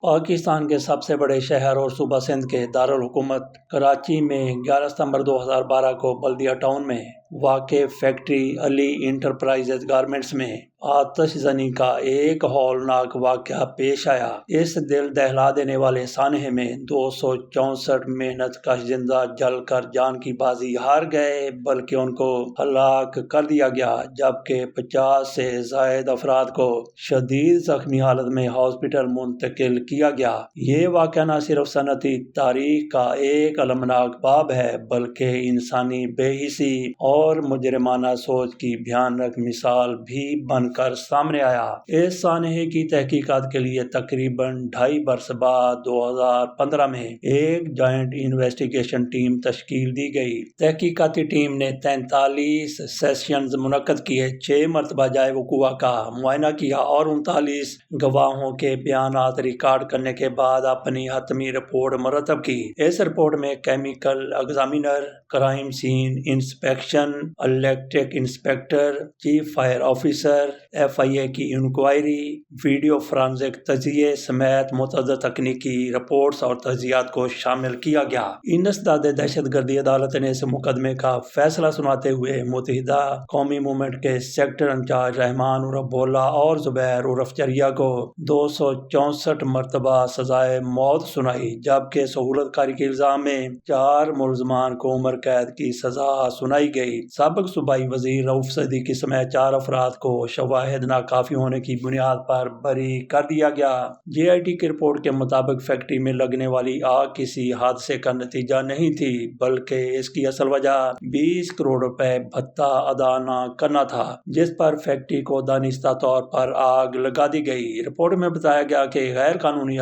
پاکستان کے سب سے بڑے شہر اور صوبہ سندھ کے دارالحکومت کراچی میں 11 ستمبر 2012 کو بلدیہ ٹاؤن میں واقع فیکٹری علی انٹرپرائزز گارمنٹس میں آتش زنی کا ایک ہولناک واقعہ پیش آیا۔ اس دل دہلا دینے والے سانحے میں 264 محنت کش زندہ جل کر جان کی بازی ہار گئے، بلکہ ان کو ہلاک کر دیا گیا، جبکہ 50 سے زائد افراد کو شدید زخمی حالت میں ہاسپٹل منتقل کیا گیا۔ یہ واقعہ نہ صرف صنعتی تاریخ کا ایک المناک باب ہے، بلکہ انسانی بے حسی اور مجرمانہ سوچ کی بھیانک مثال بھی بن کر سامنے آیا۔ اس سانحے کی تحقیقات کے لیے تقریباً 2.5 برس بعد 2015 میں ایک جوائنٹ انویسٹیگیشن ٹیم تشکیل دی گئی۔ تحقیقاتی ٹیم نے 43 سیشنز منعقد کیے، 6 مرتبہ جائے وقوع کا معائنہ کیا اور 39 گواہوں کے بیانات ریکارڈ کرنے کے بعد اپنی حتمی رپورٹ مرتب کی۔ اس رپورٹ میں chemical examiner, crime scene inspection, electric inspector, chief fire officer, FIA کی انکوائری، ویڈیو فرانزک تجزیے سمیت متعدد تکنیکی رپورٹس اور تجزیات کو شامل کیا گیا۔ انسداد دہشت گردی عدالت نے اس مقدمے کا فیصلہ سناتے ہوئے متحدہ قومی موومنٹ کے سیکٹر انچارج رحمان عرف بھولا اور زبیر عرف چریا کو 264 مرتبہ سزائے موت سنائی، جبکہ سہولت کاری کے الزام میں 4 ملزمان کو عمر قید کی سزا سنائی گئی۔ سابق صوبائی وزیر رؤف صدیقی سمیت 4 افراد کو شواہد ناکافی ہونے کی بنیاد پر بری کر دیا گیا۔ JIT کی رپورٹ کے مطابق فیکٹری میں لگنے والی آگ کسی حادثے کا نتیجہ نہیں تھی، بلکہ اس کی اصل وجہ 20 کروڑ روپے بھتہ ادا نہ کرنا تھا، جس پر فیکٹری کو دانستہ طور پر آگ لگا دی گئی۔ رپورٹ میں بتایا گیا کہ غیر قانونی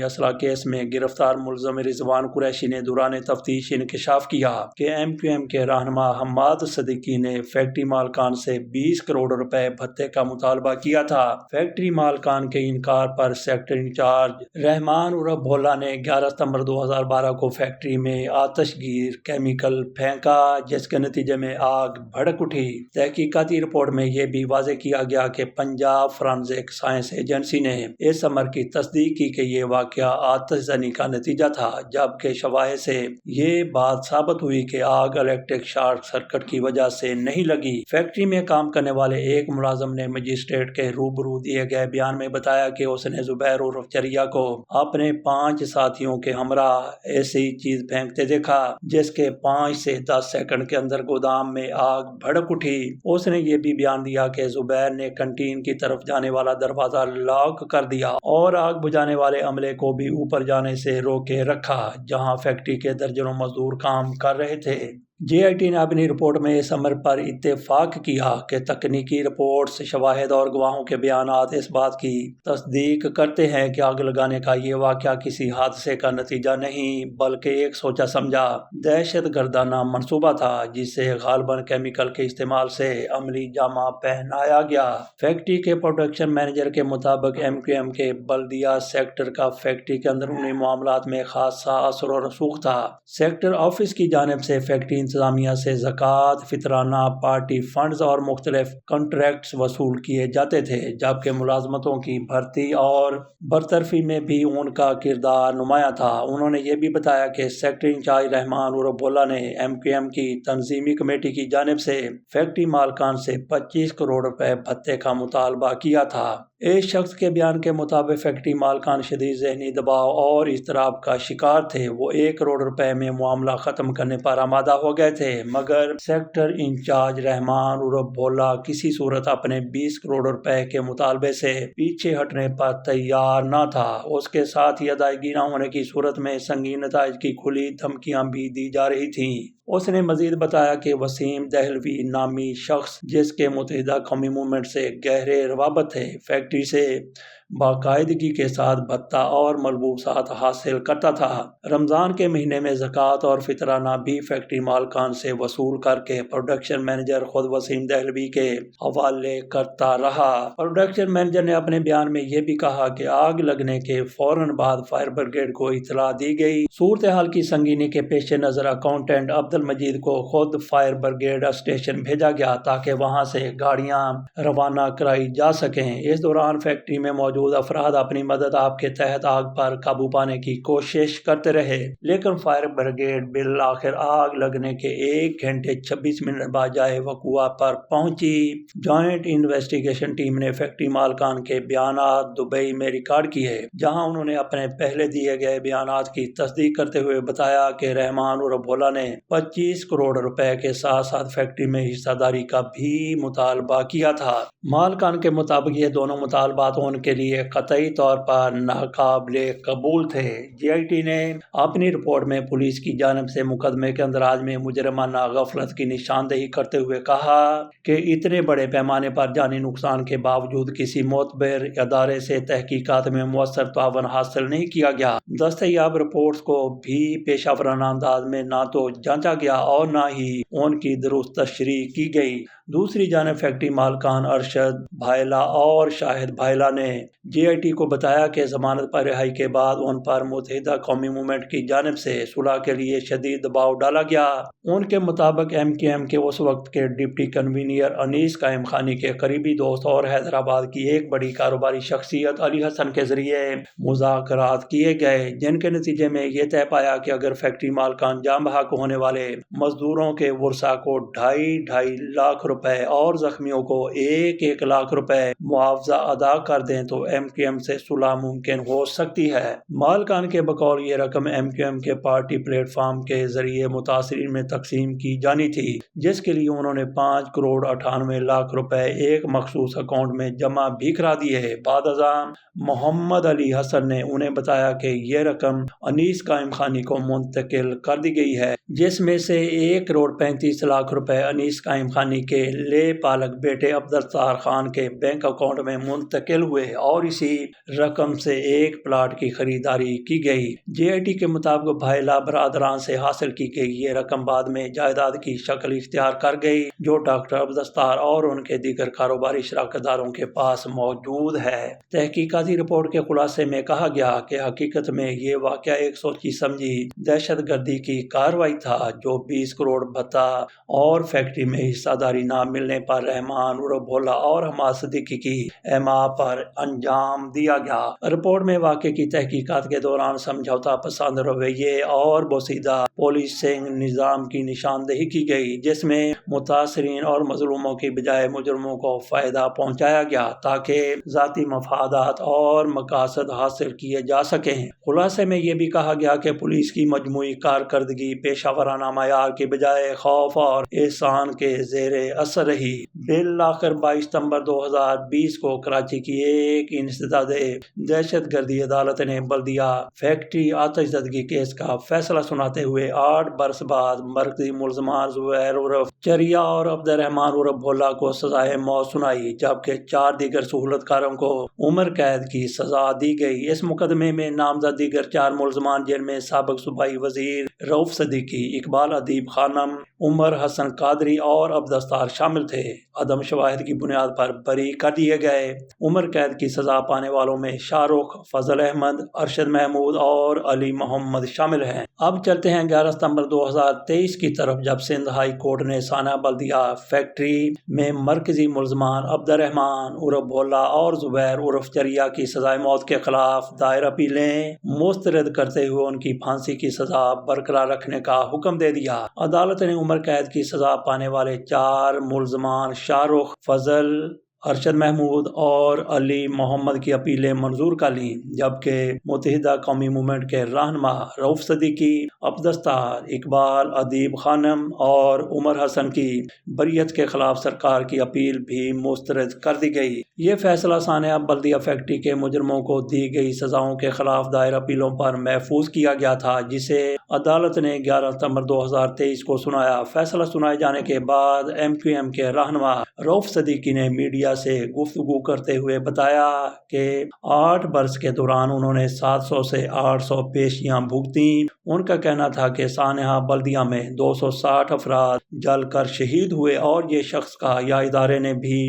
اسلحہ کیس میں گرفتار ملزم رضوان قریشی نے دوران تفتیش انکشاف کیا کہ MQM کے رہنما حماد صدیقی نے فیکٹری مالکان سے 20 کروڑ روپے بھتے کا مطالبہ کیا تھا۔ فیکٹری مالکان کے انکار پر سیکٹر انچارج رحمان عرف بھولا نے 11 ستمبر 2012 کو فیکٹری میں آتش گیر کیمیکل پھینکا، جس کے نتیجے میں آگ بھڑک اٹھی۔ تحقیقاتی رپورٹ میں یہ بھی واضح کیا گیا کہ پنجاب فورینسک سائنس ایجنسی نے اس امر کی تصدیق کی کہ یہ واقعہ آتش زنی کا نتیجہ تھا، جبکہ شواہد سے یہ بات ثابت ہوئی کہ آگ الیکٹرک شارٹ سرکٹ کی وجہ سے نہیں لگی۔ فیکٹری میں کام کرنے والے ایک ملازم نے مجسٹریٹ کے روبرو دیے گئے بیان میں بتایا کہ اس نے زبیر عرف چریا کو اپنے 5 ساتھیوں کے ہمراہ ایسی چیز پھینکتے دیکھا، جس کے 5 سے 10 سیکنڈ کے اندر گودام میں آگ بھڑک اٹھی۔ اس نے یہ بھی بیان دیا کہ زبیر نے کنٹین کی طرف جانے والا دروازہ لاک کر دیا اور آگ بجھانے والے عملے کو بھی اوپر جانے سے روکے رکھا، جہاں فیکٹری کے درجنوں مزدور کام کر رہے تھے۔ JIT نے اپنی رپورٹ میں اس امر پر اتفاق کیا کہ تکنیکی رپورٹس، شواہد اور گواہوں کے بیانات اس بات کی تصدیق کرتے ہیں کہ آگ لگانے کا یہ واقعہ کسی حادثے کا نتیجہ نہیں، بلکہ ایک سوچا سمجھا دہشت گردانہ منصوبہ تھا، جسے غالباً کیمیکل کے استعمال سے عملی جامہ پہنایا گیا۔ فیکٹری کے پروڈکشن مینیجر کے مطابق MQM کے بلدیہ سیکٹر کا فیکٹری کے اندرونی معاملات میں خاصا اثر و رسوخ تھا۔ سیکٹر آفس کی جانب سے فیکٹری انتظامیہ سے زکوٰۃ، فطرانہ، پارٹی فنڈز اور مختلف کنٹریکٹس وصول کیے جاتے تھے، جبکہ ملازمتوں کی بھرتی اور برطرفی میں بھی ان کا کردار نمایاں تھا۔ انہوں نے یہ بھی بتایا کہ سیکٹر انچارج رحمان عرف بھولا نے MQM کی تنظیمی کمیٹی کی جانب سے فیکٹری مالکان سے 25 کروڑ روپے بھتے کا مطالبہ کیا تھا۔ اس شخص کے بیان کے مطابق فیکٹری مالکان شدید ذہنی دباؤ اور اضطراب کا شکار تھے۔ وہ 1 کروڑ روپے میں معاملہ ختم کرنے پر آمادہ ہو گئے تھے، مگر سیکٹر انچارج رحمان عرف بھولا کسی صورت اپنے 20 کروڑ روپے کے مطالبے سے پیچھے ہٹنے پر تیار نہ تھا۔ اس کے ساتھ ہی ادائیگی نہ ہونے کی صورت میں سنگین نتائج کی کھلی دھمکیاں بھی دی جا رہی تھیں۔ اس نے مزید بتایا کہ وسیم دہلوی نامی شخص، جس کے متحدہ قومی موومنٹ سے گہرے روابط تھے، فیکٹری سے باقاعدگی کے ساتھ بھتہ اور ملبوسات حاصل کرتا تھا۔ رمضان کے مہینے میں زکوٰۃ اور فطرانہ بھی فیکٹری مالکان سے وصول کر کے پروڈکشن مینیجر خود وسیم دہلوی کے حوالے کرتا رہا۔ پروڈکشن مینیجر نے اپنے بیان میں یہ بھی کہا کہ آگ لگنے کے فوراً بعد فائر بریگیڈ کو اطلاع دی گئی۔ صورتحال کی سنگینی کے پیش نظر اکاؤنٹنٹ عبد المجید کو خود فائر بریگیڈ اسٹیشن بھیجا گیا تاکہ وہاں سے گاڑیاں روانہ کرائی جا سکیں۔ اس دوران فیکٹری میں موجود افراد اپنی مدد آپ کے تحت آگ پر قابو پانے کی کوشش کرتے رہے، لیکن فائر بریگیڈ بالآخر آگ لگنے کے 1 گھنٹے 26 منٹ بعد جائے وقوع پر پہنچی۔ جوائنٹ انویسٹیگیشن ٹیم نے فیکٹری مالکان کے بیانات دبئی میں ریکارڈ کیے، جہاں انہوں نے اپنے پہلے دیے گئے بیانات کی تصدیق کرتے ہوئے بتایا کہ رحمان اور بھولا نے 25 کروڑ روپے کے ساتھ ساتھ فیکٹری میں حصہ داری کا بھی مطالبہ کیا تھا۔ مالکان کے مطابق یہ دونوں مطالبات ان کے لیے قطعی طور پر ناقابل قبول تھے۔ جی آئی ٹی نے اپنی رپورٹ میں پولیس کی جانب سے مقدمے کے اندراج میں مجرمانہ غفلت کی نشاندہی کرتے ہوئے کہا کہ اتنے بڑے پیمانے پر جانی نقصان کے باوجود کسی معتبر ادارے سے تحقیقات میں مؤثر تعاون حاصل نہیں کیا گیا۔ دستیاب رپورٹس کو بھی پیشہ ورانہ انداز میں نہ تو جانچا گیا اور نہ ہی ان کی درست تشریح کی گئی۔ دوسری جانب فیکٹری مالکان ارشد بھائیلا اور شاہد بھائیلا نے جی آئی ٹی کو بتایا کہ ضمانت پر رہائی کے بعد ان پر متحدہ قومی موومنٹ کی جانب سے صلح کے لیے شدید دباؤ ڈالا گیا۔ ان کے مطابق ایم کیو ایم کے اس وقت کے ڈپٹی کنوینر انیس قائم خانی کے قریبی دوست اور حیدرآباد کی ایک بڑی کاروباری شخصیت علی حسن کے ذریعے مذاکرات کیے گئے، جن کے نتیجے میں یہ طے پایا کہ اگر فیکٹری مالکان جاں بحق ہونے والے مزدوروں کے ورثاء کو 2.5 لاکھ روپے اور زخمیوں کو 1 لاکھ روپے معاوضہ ادا کر دیں تو ایم کیو ایم سے صلح ممکن ہو سکتی ہے۔ مالکان کے بقول یہ رقم ایم کیو ایم کے پارٹی پلیٹ فارم کے ذریعے متاثرین میں تقسیم کی جانی تھی، جس کے لیے انہوں نے 5 کروڑ 98 لاکھ روپے ایک مخصوص اکاؤنٹ میں جمع بھی کرا دیے۔ بعد ازاں محمد علی حسن نے انہیں بتایا کہ یہ رقم انیس قائم خانی کو منتقل کر دی گئی ہے، جس میں سے 1 کروڑ 35 لاکھ روپے انیس قائم خانی کے لے پالک بیٹے عبدالستار خان کے بینک اکاؤنٹ میں منتقل ہوئے اور اسی رقم سے ایک پلاٹ کی خریداری کی گئی۔ جے آئی ٹی کے مطابق بھائیلا برادران سے حاصل کی گئی یہ رقم بعد میں جائیداد کی شکل اختیار کر گئی جو ڈاکٹر عبدالستار اور ان کے دیگر کاروباری شراکت داروں کے پاس موجود ہے۔ تحقیقاتی رپورٹ کے خلاصے میں کہا گیا کہ حقیقت میں یہ واقعہ ایک سوچی سمجھی دہشت گردی کی کارروائی تھا جو 20 کروڑ بھتہ اور فیکٹری میں حصہ داری نہ ملنے پر رحمان اور بھولا اور حماد صدیقی کی اعماء پر انجام دیا گیا۔ رپورٹ میں واقعے کی تحقیقات کے دوران سمجھوتا پسند رویے اور بوسیدہ پولیسنگ نظام کی نشاندہی کی گئی، جس میں متاثرین اور مظلوموں کی بجائے مجرموں کو فائدہ پہنچایا گیا تاکہ ذاتی مفادات اور مقاصد حاصل کیے جا سکیں۔ خلاصے میں یہ بھی کہا گیا کہ پولیس کی مجموعی کارکردگی پیشہ ورانہ معیار کی بجائے خوف اور احسان کے زیر اثر رہی۔ بالآخر 22 ستمبر 2020 کو کراچی کی ایک انسدادی دہشت گردی عدالت نے بلدیہ فیکٹری آتش زدگی کیس کا فیصلہ سناتے ہوئے 8 برس بعد مرکزی ملزمان زبیر عرف چریا اور عبد الرحمان عرف بھولا کو سزائے موت سنائی، جبکہ 4 دیگر سہولت کاروں کو عمر قید کی سزا دی گئی۔ اس مقدمے میں نامزد دیگر 4 ملزمان جن میں سابق صوبائی وزیر رؤف صدیقی، اقبال ادیب خانم، عمر حسن قادری اور عبدالستار شامل تھے، عدم شواہد کی بنیاد پر بری کر دیے گئے۔ عمر قید کی سزا پانے والوں میں شاہ رخ، فضل احمد، ارشد محمود اور علی محمد شامل ہیں۔ اب چلتے ہیں 11 ستمبر 2023 کی طرف، جب سندھ ہائی کورٹ نے ثانیہ بلدیہ فیکٹری میں مرکزی ملزمان عبد الرحمان عرف بھولا اور زبیر عرف چریا کی سزائے موت کے خلاف دائر اپیلیں مسترد کرتے ہوئے ان کی پھانسی کی سزا برقرار رکھنے کا حکم دے دیا۔ عدالت نے عمر قید کی سزا پانے والے 4 ملزمان شاہ رخ، فضل، ارشد محمود اور علی محمد کی اپیلیں منظور کر لیں، جبکہ متحدہ قومی موومنٹ کے رہنما رؤف صدیقی، عبدالستار، اقبال ادیب خانم اور عمر حسن کی بریت کے خلاف سرکار کی اپیل بھی مسترد کر دی گئی۔ یہ فیصلہ ثانیہ بلدیہ فیکٹری کے مجرموں کو دی گئی سزاؤں کے خلاف دائر اپیلوں پر محفوظ کیا گیا تھا، جسے عدالت نے 11 ستمبر 2023 کو سنایا۔ فیصلہ سنائے جانے کے بعد ایم کیو ایم کے رہنما رؤف صدیقی نے میڈیا سے گفتگو کرتے ہوئے بتایا کہ 8 برس کے دوران انہوں نے 700 سے 800 پیشیاں بھگتیں۔ ان کا کہنا تھا کہ سانحہ بلدیہ میں 260 افراد جل کر شہید ہوئے اور یہ شخص کا یا ادارے نے بھی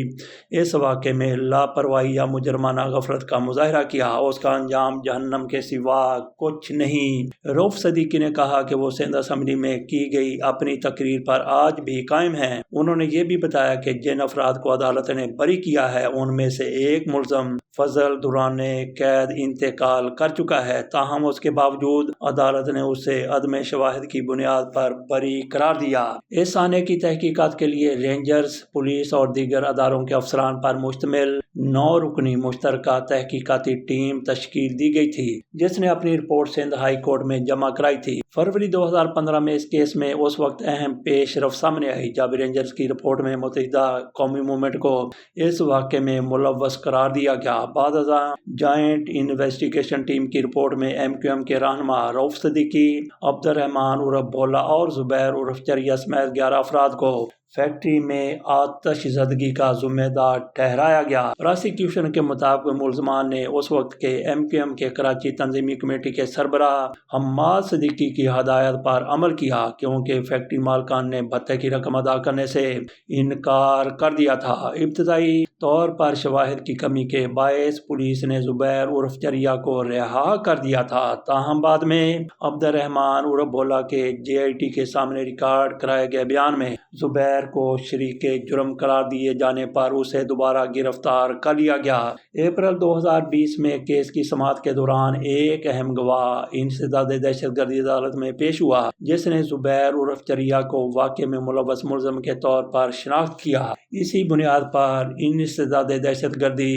اس واقعے میں لاپرواہی یا مجرمانہ غفلت کا مظاہرہ کیا۔ اس کا انجام جہنم کے سوا کچھ نہیں۔ رؤف صدیقی نے کہا کہ وہ سندھ اسمبلی میں کی گئی اپنی تقریر پر آج بھی قائم ہیں۔ انہوں نے یہ بھی بتایا کہ جن افراد کو عدالت نے بری کیا ہے ان میں سے ایک ملزم فضل دوران قید انتقال کر چکا ہے، تاہم اس کے باوجود عدالت نے اسے عدم شواہد کی بنیاد پر بری قرار دیا۔ اس سانحے کی تحقیقات کے لیے رینجرز، پولیس اور دیگر اداروں کے افسران پر مشتمل 9 رکنی مشترکہ تحقیقاتی ٹیم تشکیل دی گئی تھی، جس نے اپنی رپورٹ سندھ ہائی کورٹ میں جمع کرائی تھی۔ فروری 2015 میں اس کیس میں اس وقت اہم پیش رفت سامنے آئی جب رینجرز کی رپورٹ میں متحدہ قومی موومنٹ کو اس واقعے میں ملوث قرار دیا گیا۔ بعد ازاں جوائنٹ انویسٹیگیشن ٹیم کی رپورٹ میں MQM کے رہنما رؤف صدیقی، عبد الرحمان عرف بھولا اور زبیر عرف چریا سمیت 11 افراد کو فیکٹری میں آتش زدگی کا ذمہ دار ٹھہرایا گیا۔ پراسیکیوشن کے مطابق ملزمان نے اس وقت کے MQM کے کراچی تنظیمی کمیٹی کے سربراہ حماد صدیقی کی ہدایت پر عمل کیا، کیونکہ فیکٹری مالکان نے بھتے کی رقم ادا کرنے سے انکار کر دیا تھا۔ ابتدائی طور پر شواہد کی کمی کے باعث پولیس نے زبیر عرف چریا کو رہا کر دیا تھا، تاہم بعد میں عبد الرحمان عرف بھولا کے JIT کے سامنے ریکارڈ کرائے گئے بیان میں زبیر کو شریک جرم قرار دیے جانے پر اسے دوبارہ گرفتار کر لیا گیا۔ اپریل 2020 میں کیس کی سماعت کے دوران ایک اہم گواہ انسداد دہشت گردی عدالت میں پیش ہوا، جس نے زبیر عرف چریا کو واقعے میں ملوث ملزم کے طور پر شناخت کیا۔ اسی بنیاد پر انسداد دہشت گردی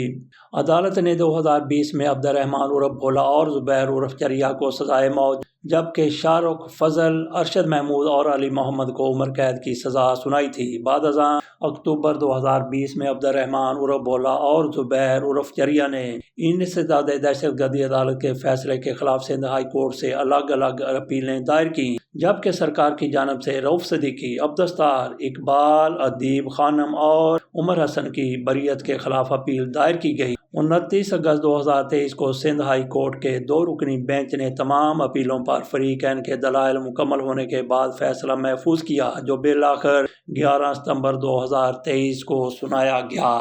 عدالت نے 2020 میں عبد الرحمان عرف بھولا اور زبیر عرف چریا کو سزائے موت، جبکہ شاہ رخ، فضل، ارشد محمود اور علی محمد کو عمر قید کی سزا سنائی تھی۔ بعد ازاں اکتوبر 2020 میں عبد الرحمان عرف بھولا اور زبیر عرف چریا نے انسداد دہشت گردی عدالت کے فیصلے کے خلاف سندھ ہائی کورٹ سے الگ الگ اپیلیں دائر کیں، جبکہ سرکار کی جانب سے رؤف صدیقی، عبدالستار، اقبال، ادیب خانم اور عمر حسن کی بریت کے خلاف اپیل دائر کی گئی۔ 29 اگست 2023 کو سندھ ہائی کورٹ کے 2 رکنی بینچ نے تمام اپیلوں پر فریقین کے دلائل مکمل ہونے کے بعد فیصلہ محفوظ کیا، جو بالآخر 11 ستمبر 2023 کو سنایا گیا۔